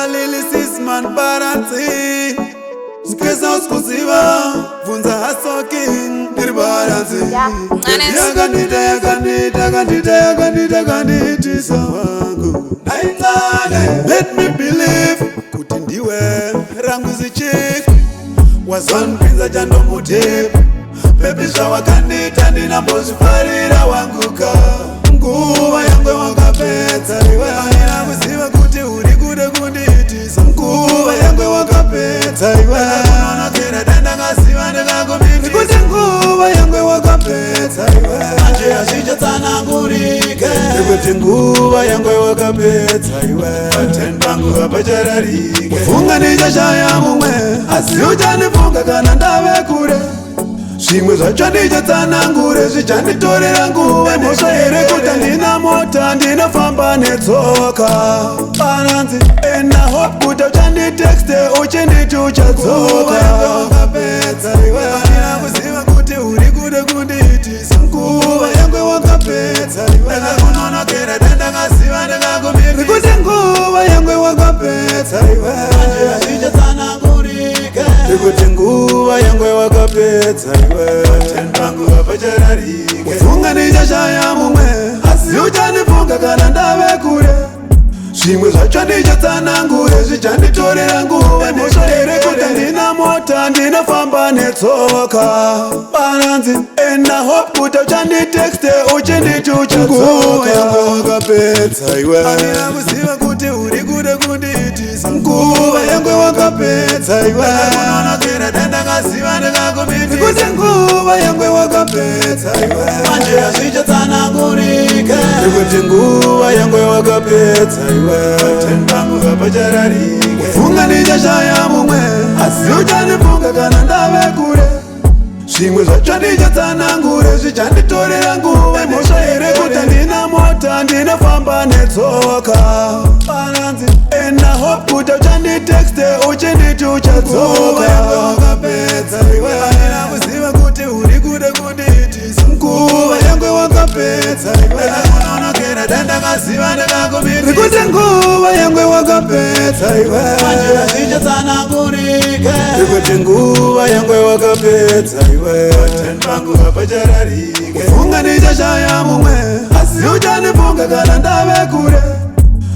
Lily Sisman Baranzi Skesa uskuziva Vunza hasoking Nirbaranzi Yaganita sawangu Let me believe Kutindiwe Ranguzi chief Wazon pinza jando mutip Baby shawakanita Nina bozi farira wanguka Nguwa yangwe wakapeta Iwe anina kusiva kuti uri kude kunditisa Nguwa yangwe wakapeta Iwe kunono kira denda ngasiva ndikakumiti Kuti nguwa yangwe wakapeta Iwe anje ashicha tsanangurike Kuti nguwa yangwe wakapeta Iwe Tenpangu hapachararike Kufunga nichashaya mumwe Asi uchanifunga kana ndave kure Shimwe zvacho ndichatsanangure zvichanditorera nguva Mhosva here kuti ndina mota ndinofamba netsoka Baranzi ena hope kuti uchanditexte uchinditi uchadzoka Wakapedza iwe andina kuziva kuti uri kude kunditisa Nguva yangwe wakapedza iwe Ndakunonokera dendakaziva ndakakumirisa Kuti nguva yangwe wakapedza iwe Anje hazvichatsanangurike Kuti nguva yangwe wakapedza iwe Tenpangu hapachararike Kufunga ndichashaya mumwe Asi uchanifunga kana ndave kure Zvimwe zvacho ndichatsanangure zvichanditorera nguva Mhosva here kuti ndina mota ndinofamba netsoka Baranzi ena hope kuti uchanditexte uchinditi uchadzoka Nguva yangwe wakapedza iwe Andina kuziva kuti uri kude kunditisa Nguva yangwe wakapedza iwe Ndakunonokera dendakaziva ndikakumiti Kuti nguva yangwe wakapedza iwe Anje hazvichatsanangurike Kuti nguva yangwe wakapedza iwe Tenpangu hapachararike Kufunga ndichashaya mumwe Asi uchanifunga kana ndave kure Zvimwe zvacho ndichatsanangure zvichanditorera nguva Mhosva here kuti ndina mota ndinofamba netsoka Baranzi ena hope kuti uchanditexte uchinditi uchadzoka Yangwe wakapedza iwe andina kuziva kuti uri kude kunditisa Nguva yangwe wakapedza iwe Ndakunonokera dendakaziva ndakakumirisa Kuti nguva yangwe wakapedza iwe Anje hazvichatsanangurike Kuti nguva yangwe wakapedza iwe Tenpangu hapachararike Kufunga ndichashaya mumwe Asi uchanifunga kana ndave kure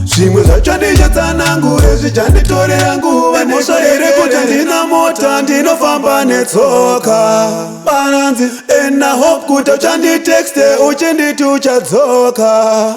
Zvimwe zvacho ndichatsanangure zvichanditorera nguva Mhosva here kuti ndina mota ndinofamba netsoka Baranzi ena hope kuti uchanditexte uchinditi uchadzoka